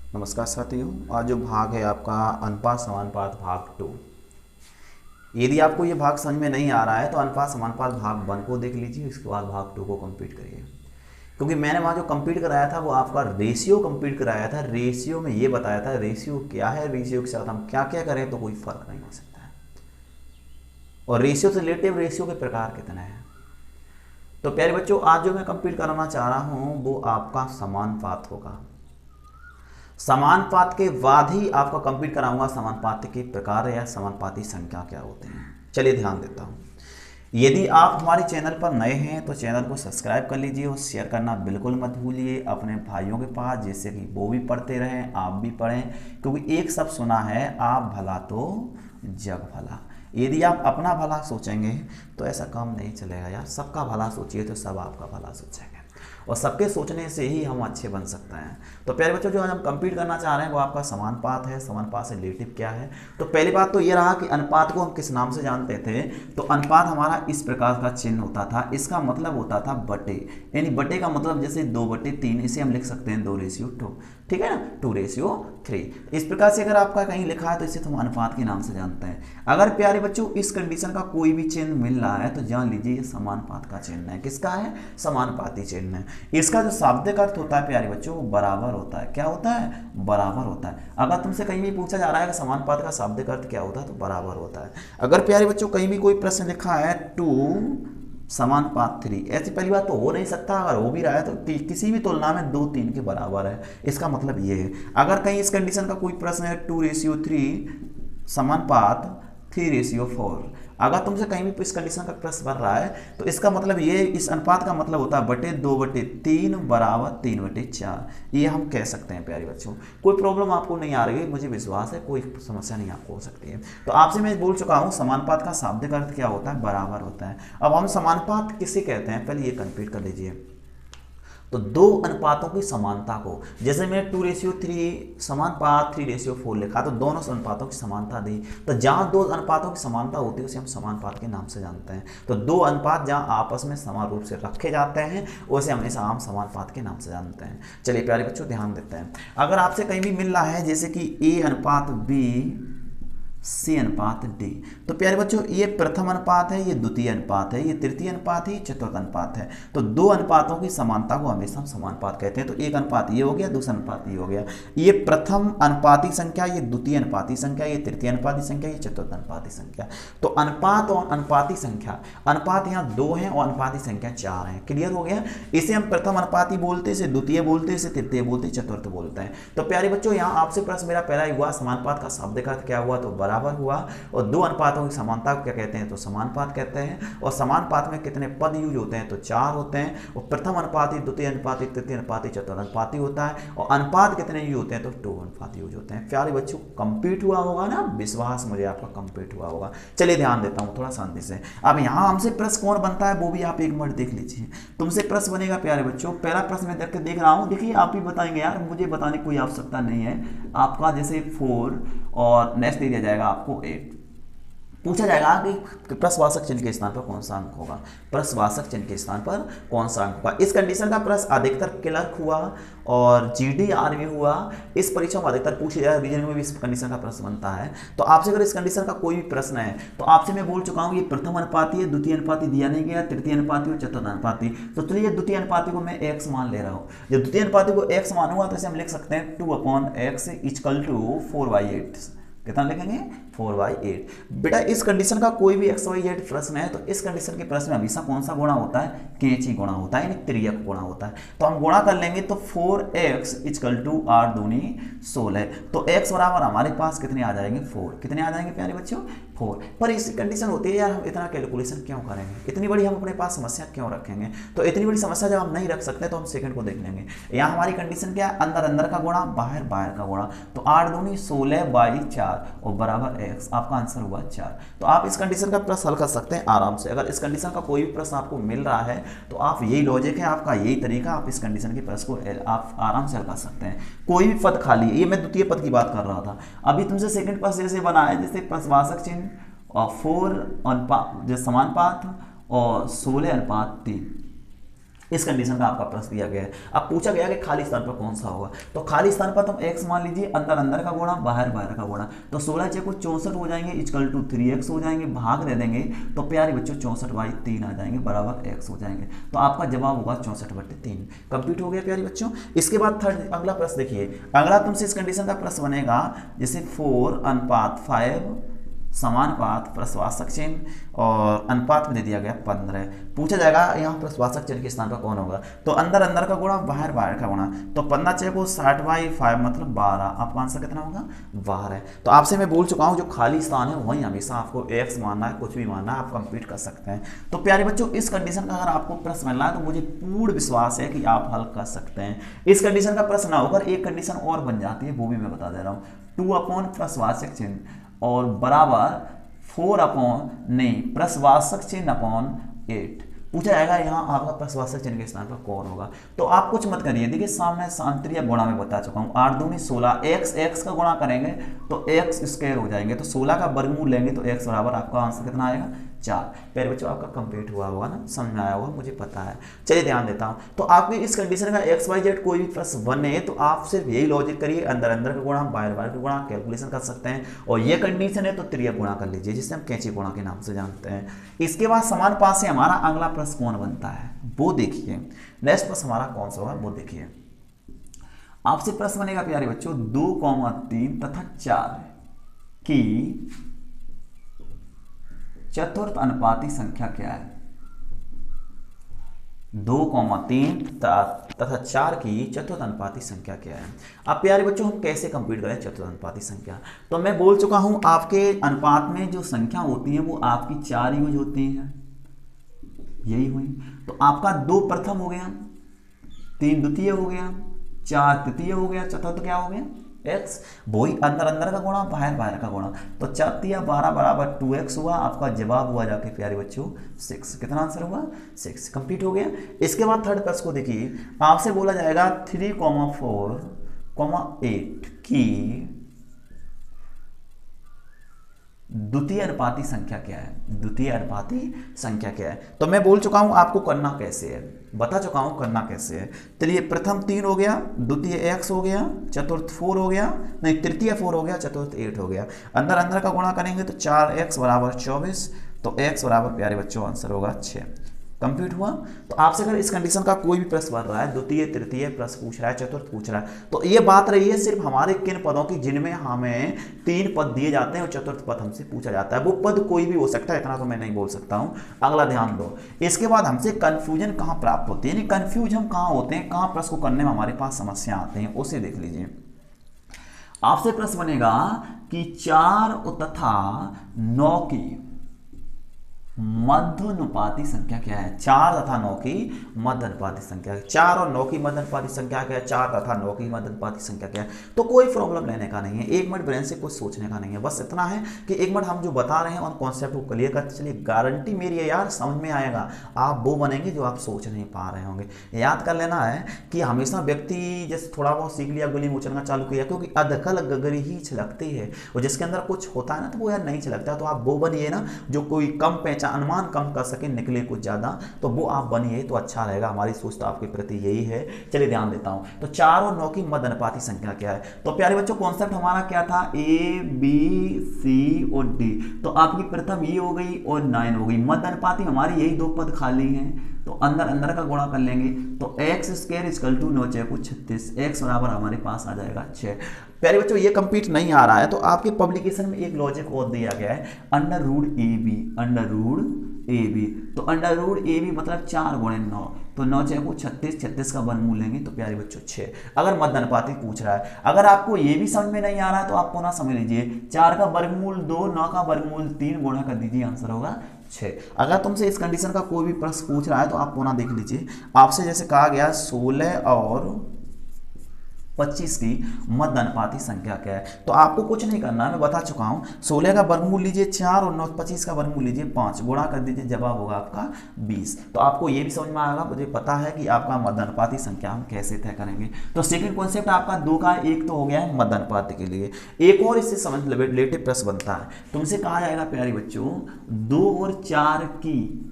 नमस्कार साथियों। आज जो भाग है आपका अनुपात समानुपात भाग 2। यदि आपको ये भाग समझ में नहीं आ रहा है तो अनुपात समानुपात भाग 1 को देख लीजिए, उसके बाद भाग 2 को कंप्लीट करिए। क्योंकि मैंने वहाँ जो कंप्लीट कराया था वो आपका रेशियो कंप्लीट कराया था। रेशियो में ये बताया था रेशियो क्या है, रेशियो के साथ हम क्या क्या करें तो कोई फर्क नहीं हो सकता है, और रेशियो से रिलेटिव रेशियो के प्रकार कितने हैं। तो प्यारे बच्चों, आज जो मैं कंप्लीट कराना चाह रहा हूँ वो आपका समानुपात होगा। समानुपात के बाद ही आपका कंप्लीट कराऊंगा समानुपात के प्रकार या समानुपाती संख्या क्या होते हैं। चलिए ध्यान देता हूं। यदि आप हमारे चैनल पर नए हैं तो चैनल को सब्सक्राइब कर लीजिए और शेयर करना बिल्कुल मत भूलिए अपने भाइयों के पास, जिससे कि वो भी पढ़ते रहें, आप भी पढ़ें। क्योंकि एक शब्द सुना है, आप भला तो जग भला। यदि आप अपना भला सोचेंगे तो ऐसा काम नहीं चलेगा यार। सबका भला सोचिए तो सब आपका भला सोचेंगे, और सबके सोचने से ही हम अच्छे बन सकते हैं। तो प्यारे बच्चों, जो आज हम कंप्लीट करना चाह रहे हैं वो आपका समानुपात है। समानुपात से रिलेटिव क्या है? तो पहली बात तो ये रहा कि अनुपात को हम किस नाम से जानते थे। तो अनुपात हमारा इस प्रकार का चिन्ह होता था। इसका मतलब होता था बटे, यानी बटे का मतलब जैसे 2/3, इसे हम लिख सकते हैं 2:2, ठीक है ना, 2:3। इस प्रकार से अगर आपका कहीं लिखा है तो इसे हम अनुपात के नाम से जानते हैं। अगर प्यारे बच्चों इस कंडीशन का कोई भी चिन्ह मिल रहा है तो जान लीजिए ये समानुपात का चिन्ह है। किसका है? समानुपाती चिन्ह है। इसका जो शाब्दिक अर्थ होता है प्यारे बच्चों वो बराबर होता है। क्या होता है? बराबर होता है। अगर तुमसे कहीं भी पूछा जा रहा है कि समानुपात का शाब्दिक अर्थ क्या होता है तो बराबर होता है। अगर प्यारे बच्चों कहीं भी कोई प्रश्न लिखा है 2 समानुपात 3, ऐसी पहली बात तो हो नहीं सकता। अगर हो भी रहा है तो किसी भी तुलना में 2 3 के बराबर है, इसका मतलब ये है। अगर कहीं इस कंडीशन का कोई प्रश्न है 2:3 समानुपात 3:4, अगर तुमसे कहीं भी इस कंडीशन का प्रश्न बन रहा है तो इसका मतलब ये, इस अनुपात का मतलब होता है बटे 2/3 बराबर 3/4। ये हम कह सकते हैं प्यारे बच्चों। कोई प्रॉब्लम आपको नहीं आ रही है, मुझे विश्वास है, कोई समस्या नहीं आपको हो सकती है। तो आपसे मैं बोल चुका हूँ समानुपात का शाब्दिक अर्थ क्या होता है? बराबर होता है। अब हम समानुपात किसे कहते हैं पहले ये कंप्लीट कर लीजिए। तो दो अनुपातों की समानता को, जैसे मैं 2:3 समानुपात 3:4 लिखा तो दोनों अनुपातों की समानता दी। तो जहां दो अनुपातों की समानता होती है उसे हम समानुपात के नाम से जानते हैं। तो दो अनुपात जहां आपस में समान रूप से रखे जाते हैं उसे हमेशा हम समानुपात के नाम से जानते हैं। चलिए प्यारे बच्चों ध्यान देते हैं। अगर आपसे कहीं भी मिल रहा है जैसे कि A/B C/D, तो प्यारे बच्चों ये प्रथम अनुपात है, ये द्वितीय अनुपात है, ये तृतीय अनुपात है, ये चतुर्थ अनुपात है। तो दो अनुपातों की समानता को हमेशा हम समानुपात कहते हैं। तो एक अनुपात ये हो गया, दूसरा अनुपात ये हो गया। ये प्रथम अनुपाती संख्या, ये द्वितीय अनुपाती संख्या, ये तृतीय अनुपाती संख्या, ये चतुर्थ अनुपाती संख्या। तो अनुपात और अनुपाती संख्या, अनुपात यहाँ 2 है और अनुपाती संख्या 4 है। क्लियर हो गया? इसे हम प्रथम अनुपाती बोलते, इसे द्वितीय बोलते, इसे तृतीय बोलते, चतुर्थ बोलते हैं। तो प्यारे बच्चों यहाँ आपसे प्रश्न मेरा पहला ही हुआ, समानुपात का शाब्दिक अर्थ क्या हुआ? तो बराबर हुआ। और दो अनुपातों की समानता को क्या कहते हैं? तो समानुपात कहते हैं। और समानुपात में कितने पद यूज होते हैं? तो 4 होते हैं। और प्रथम अनुपाती, द्वितीय अनुपाती, तृतीय अनुपाती, चतुर्थ अनुपाती होता है। और अनुपात कितने यूज होते हैं? तो 2 अनुपात यूज होते हैं। प्यारे बच्चों कंप्लीट हुआ होगा ना? विश्वास मुझे आपका कंप्लीट हुआ होगा। चलिए ध्यान देता हूं थोड़ा शांति से। अब यहां हमसे प्रश्न कौन बनता है वो भी आप एक मिनट देख लीजिए। तुमसे प्रश्न बनेगा प्यारे बच्चों, पहला प्रश्न मैं देख रहा हूं, देखिए आप ही बताएंगे यार, मुझे बताने की कोई आवश्यकता नहीं है। आपका जैसे 4 और नेक्स्ट दे दिया जाएगा आपको 8। पूछा जाएगा कि प्रश्नवाचक चिन्ह के स्थान पर कौन सा अंक होगा? प्रश्नवाचक चिन्ह के स्थान पर कौन सा अंक होगा? इस कंडीशन का प्रश्न अधिकतर क्लर्क हुआ और GDR में हुआ। इस परीक्षा में अधिकतर पूछे जाए, रीजनिंग में भी इस कंडीशन का प्रश्न बनता है। तो आपसे अगर इस कंडीशन का कोई भी प्रश्न है तो आपसे मैं बोल चुका हूँ ये प्रथम अनुपाती है, द्वितीय अनुपाती दिया नहीं गया, तृतीय अनुपाती और चतुर्थ अनुपाती। तो चलिए द्वितीय अनुपाती को मैं x मान ले रहा हूँ। जब द्वितीय अनुपाती को x मानूंगा तो इसे हम लिख सकते हैं 2/x = 4/8। कितना लिखेंगे? 4/8। बेटा इस कंडीशन का कोई भी XYZ प्रश्न है तो इस कंडीशन के प्रश्न में हमेशा कौन सा गुणा होता है? कैंची गुणा होता है, यानी त्रियक गुणा होता है। तो हम गुणा कर लेंगे तो 4x = 8 दूनी 16। तो x बराबर हमारे पास कितने आ जाएंगे? 4। कितने आ जाएंगे प्यारे बच्चों? 4। पर इस कंडीशन होती है यार, हम इतना कैलकुलेशन क्यों करेंगे? इतनी बड़ी हम अपने पास समस्या क्यों रखेंगे? तो इतनी बड़ी समस्या जब हम नहीं रख सकते तो हम सेकंड को देख लेंगे। यहाँ हमारी कंडीशन क्या है? अंदर अंदर का गुणा, बाहर बाहर का गुणा। तो 8 दूनी 16/4 और बराबर x। आपका आंसर हुआ 4। तो आप इस कंडीशन का प्रश्न हल कर सकते हैं आराम से। अगर इस कंडीशन का कोई भी प्रश्न आपको मिल रहा है तो आप, यही लॉजिक है आपका, यही तरीका, आप इस कंडीशन के प्रश्न को आप आराम से हल कर सकते हैं। कोई भी पद खाली है, ये मैं द्वितीय पद की बात कर रहा था। अभी तुमसे सेकंड पद जैसे बना है, जैसे प्रश्नवाचक चिन्ह और 4 अनुपात, जैसे समानुपात और 16/3। इस कंडीशन का आपका प्रश्न दिया गया है। अब पूछा गया कि खाली स्थान पर कौन सा होगा, तो खाली स्थान पर तुम x मान लीजिए, अंदर अंदर का गुणा बाहर बाहर का गुणा, तो 16 × 64 हो जाएंगे इक्वल टू 3x हो जाएंगे, भाग दे देंगे तो प्यारे बच्चों 64/3 आ जाएंगे बराबर x हो जाएंगे। तो आपका जवाब होगा 64/3। कंप्लीट हो गया प्यारे बच्चों। इसके बाद थर्ड अगला प्रश्न देखिए, अगला तुमसे इस कंडीशन का प्रश्न बनेगा जैसे 4:5 समानुपात प्रश्वासक चिन्ह और अनुपात में दे दिया गया 15। पूछा जाएगा यहाँ प्रश्वासक चिन्ह के स्थान पर कौन होगा, तो अंदर अंदर का गुणा बाहर बाहर का गुणा, तो 15 × 60/5 मतलब 12। आपका आंसर कितना होगा 12। तो आपसे मैं बोल चुका हूँ जो खाली स्थान है वहीं हमेशा आपको x मानना है, कुछ भी मानना है, आप कंप्लीट कर सकते हैं। तो प्यारे बच्चों इस कंडीशन का अगर आपको प्रश्न मिल रहा है तो मुझे पूर्ण विश्वास है कि आप हल कर सकते हैं। इस कंडीशन का प्रश्न ना होकर एक कंडीशन और बन जाती है, वो भी मैं बता दे रहा हूँ। 2 प्रश्वासक चिन्ह और बराबर 4 प्रश्वासक चिन्ह अपॉन 8। पूछा जाएगा यहाँ आपका प्रश्वासक चिन्ह के स्थान पर कौन होगा, तो आप कुछ मत करिए। देखिए सामने अंतरीय गुणा में बता चुका हूँ, 8 दूनी 16, x का गुणा करेंगे तो x² हो जाएंगे, तो 16 का वर्गमूल लेंगे तो x बराबर आपका आंसर कितना आएगा 4। प्यारे बच्चों आपका कंप्लीट हुआ होगा ना, समझ में आया होगा, मुझे पता है। चलिए ध्यान देता हूँ, तो आपके इस कंडीशन का XYZ कोई भी प्रश्न बने तो आप सिर्फ यही लॉजिक करिए, अंदर अंदर का गुणा बाहर बाहर का गुणा कैलकुलेशन कर सकते हैं, और ये कंडीशन है तो त्रिय गुणा कर लीजिए जिसे हम कैंची गुणा के नाम से जानते हैं। इसके बाद समानुपात से हमारा अगला प्रश्न कौन बनता है वो देखिए, नेक्स्ट प्रश्न हमारा कौन सा होगा वो देखिए। आपसे प्रश्न बनेगा प्यारे बच्चों 2, 3 तथा 4 की चतुर्थ अनुपाती संख्या क्या है। 2, 3 तथा 4 की चतुर्थ अनुपाती संख्या क्या है। अब प्यारे बच्चों हम कैसे कंप्लीट करें चतुर्थ अनुपाती संख्या, तो मैं बोल चुका हूं आपके अनुपात में जो संख्या होती है वो आपकी 4 यूज होती हैं, यही हुई। तो आपका 2 प्रथम हो गया, 3 द्वितीय हो गया, 4 तृतीय हो गया, चतुर्थ क्या हो गया x, वही अंदर अंदर का गुणा बाहर बाहर का गुणा, तो 4 × 12 बराबर 2x हुआ। आपका जवाब हुआ जाके प्यारे बच्चों 6। कितना आंसर हुआ 6। कंप्लीट हो गया। इसके बाद थर्ड प्रश्न को देखिए, आपसे बोला जाएगा 3, 4, 8 की द्वितीय अनुपाती संख्या क्या है। द्वितीय अनुपाती संख्या क्या है, तो मैं बोल चुका हूं आपको करना कैसे है, बता चुका हूं करना कैसे है। चलिए प्रथम 3 हो गया, द्वितीय x हो गया, चतुर्थ 4 हो गया, नहीं तृतीय 4 हो गया, चतुर्थ 8 हो गया। अंदर अंदर का गुणा करेंगे तो 4x बराबर 24, तो x बराबर प्यारे बच्चों आंसर होगा 6। कंप्लीट हुआ। तो आपसे अगर इस कंडीशन का कोई भी प्रश्न बन रहा है, द्वितीय तृतीय प्रश्न पूछ रहा है, चतुर्थ पूछ रहा है, तो ये बात रही है सिर्फ हमारे किन पदों की जिनमें हमें 3 पद दिए जाते हैं और चतुर्थ पद हमसे पूछा जाता है। वो पद कोई भी हो सकता है, इतना तो मैं नहीं बोल सकता हूं। अगला ध्यान दो, इसके बाद हमसे कंफ्यूजन कहां प्राप्त होती है, यानी कंफ्यूज हम कहां होते हैं, कहां प्रश्न को करने में हमारे पास समस्या आते हैं, उसे देख लीजिए। आपसे प्रश्न बनेगा कि 4 तथा 9 की मध्यानुपाती संख्या क्या है। 4 तथा 9 की मध्यानुपाती संख्या, 4 और 9 की मध्यानुपाती संख्या क्या है, 4 तथा 9 की मध्यानुपाती संख्या क्या है। तो कोई प्रॉब्लम लेने का नहीं है, एक मिनट ब्रेन से कुछ सोचने का नहीं है, बस इतना है कि एक मिनट हम जो बता रहे हैं उन कॉन्सेप्ट को क्लियर करते चलिए। गारंटी मेरी है यार, समझ में आएगा, आप वो बनेंगे जो आप सोच नहीं पा रहे होंगे। याद कर लेना है कि हमेशा व्यक्ति जैसे थोड़ा बहुत सीख लिया, गोली उछलना चालू किया, क्योंकि अधकल गगरी ही छलकती है, और जिसके अंदर कुछ होता है ना तो वो यार नहीं छलकता। तो आप वो बनिए ना जो कोई कम पहचान अनुमान कम कर सके, निकले कुछ ज्यादा, तो वो आप बनिए तो अच्छा रहेगा। हमारी सोच तो आपके प्रति यही है। चलिए ध्यान देता हूं, तो 4 और 9 की मध्यानुपाती संख्या क्या है। तो प्यारे बच्चों कॉन्सेप्ट हमारा क्या था, A B C और D, तो आपकी प्रथम ये हो गई और 9 हो गई। मध्यानुपाती हमारी यही 2 पद खाली हैं, तो अंदर अंदर का गुणा कर लेंगे, तो x² = 9 × 36, x बराबर हमारे पास आ जाएगा 6। प्यारे बच्चों ये कंप्लीट नहीं आ रहा है तो आपके पब्लिकेशन में एक लॉजिक और दिया गया है, √AB, तो √AB मतलब 4 × 9, तो 9 × 36, 36 का वर्गमूल लेंगे तो प्यारे बच्चों 6। अगर मध्यानुपाती पूछ रहा है, अगर आपको ये भी समझ में नहीं आ रहा है तो आप पुनः समझ लीजिए, 4 का वर्गमूल 2, 9 का वर्गमूल 3 गुणा कर दीजिए, आंसर होगा 6। अगर तुमसे इस कंडीशन का कोई भी प्रश्न पूछ रहा है तो आप पुनः देख लीजिए। आपसे जैसे कहा गया 16 और 25 की मध्यानुपाती संख्या क्या है, तो आपको कुछ नहीं करना है, मैं बता चुका हूं। 16 का वर्गमूल लीजिए 4 और 25 का वर्गमूल लीजिए 5, गुणा कर दीजिए, जवाब होगा आपका 20। तो आपको ये भी समझ में आएगा, मुझे पता है कि आपका मध्यानुपाती संख्या हम कैसे तय करेंगे। तो सेकंड कॉन्सेप्ट आपका 2 का 1 तो हो गया है मध्यानुपाती के लिए। एक और इससे समझ रिलेटेड प्रश्न बनता है, तुमसे कहा जाएगा प्यारे बच्चों 2 और 4 की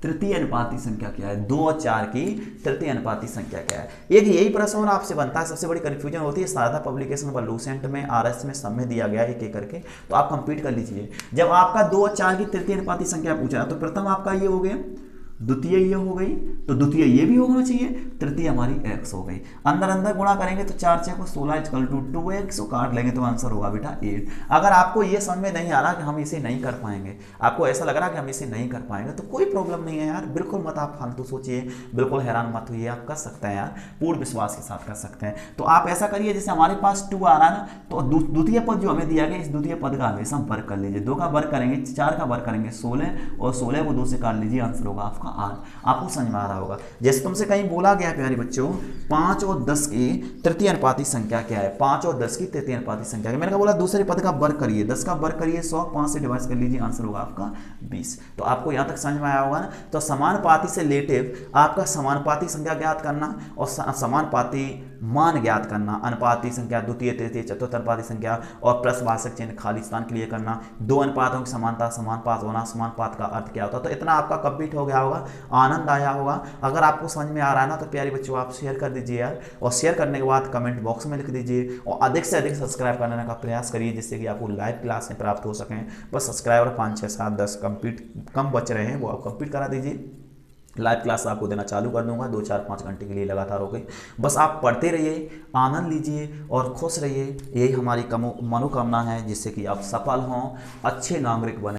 तृतीय अनुपाती संख्या क्या है, 2 और 4 की तृतीय अनुपाती संख्या क्या है। एक यही प्रश्न और आपसे बनता है, सबसे बड़ी कंफ्यूजन होती है, सारदा पब्लिकेशन पर लूसेंट में आरएस में सब में दिया गया एक एक करके, तो आप कंप्लीट कर लीजिए। जब आपका 2 और 4 की तृतीय अनुपाती संख्या पूछा तो प्रथम आपका ये हो गया, द्वितीय ये हो गई, तो द्वितीय ये भी होना चाहिए, तृतीय हमारी x हो गई। अंदर अंदर गुणा करेंगे तो 4 6 को 16 इक्वल टू 2x, काट लेंगे तो आंसर होगा बेटा 8। अगर आपको ये समझ में नहीं आ रहा कि हम इसे नहीं कर पाएंगे, आपको ऐसा लग रहा है कि हम इसे नहीं कर पाएंगे, तो कोई प्रॉब्लम नहीं है यार, बिल्कुल मत आप फालतू सोचिए, बिल्कुल हैरान मत होइए, आप कर सकते हैं यार, पूर्ण विश्वास के साथ कर सकते हैं। तो आप ऐसा करिए, जैसे हमारे पास 2 आ रहा है ना, तो द्वितीय पद जो हमें दिया गया, इस द्वितीय पद का हमेशा वर्ग कर लीजिए, 2 का वर्ग करेंगे, 4 का वर्ग करेंगे 16, और 16 को 2 से काट लीजिए, आंसर होगा आपका 8। आपको समझ में आ रहा होगा। जैसे तुमसे कहीं बोला गया है प्यारे बच्चों, 5 और 10 की तृतीय अनुपाती संख्या क्या है, 5 और 10 की तृतीय अनुपाती संख्या, मैंने कहा बोला दूसरे पद का वर्ग करिए, 10 का वर्ग करिए 100, 5 से डिवाइड कर लीजिए, आंसर होगा आपका 20। तो आपको यहां तक समझ में आया होगा ना। तो समानुपाती से रिलेटिव आपका समानुपाती संख्या ज्ञात करना और समानुपाती मान ज्ञात करना, अनुपाती संख्या द्वितीय तृतीय चतुर्थ अनुपाती संख्या और प्रश्नवाचक चिन्ह खाली स्थान के लिए करना, 2 अनुपातों की समानता, समानुपात होना, समानुपात का अर्थ क्या होता है। तो इतना आपका कंप्लीट हो गया होगा, आनंद आया होगा। अगर आपको समझ में आ रहा है ना, तो प्यारे बच्चों आप शेयर कर दीजिए यार, और शेयर करने के बाद कमेंट बॉक्स में लिख दीजिए, और अधिक से अधिक सब्सक्राइब करने का प्रयास करिए, जिससे कि आपको लाइव क्लासें प्राप्त हो सकें। बस सब्सक्राइबर 5 6 7 10 कंप्लीट कम बच रहे हैं, वो आप कंप्लीट करा दीजिए। लाइव क्लास आपको देना चालू कर दूंगा 2 4 5 घंटे के लिए लगातार हो गई। बस आप पढ़ते रहिए, आनंद लीजिए और खुश रहिए, यही हमारी मनोकामना है, जिससे कि आप सफल हों, अच्छे नागरिक बने।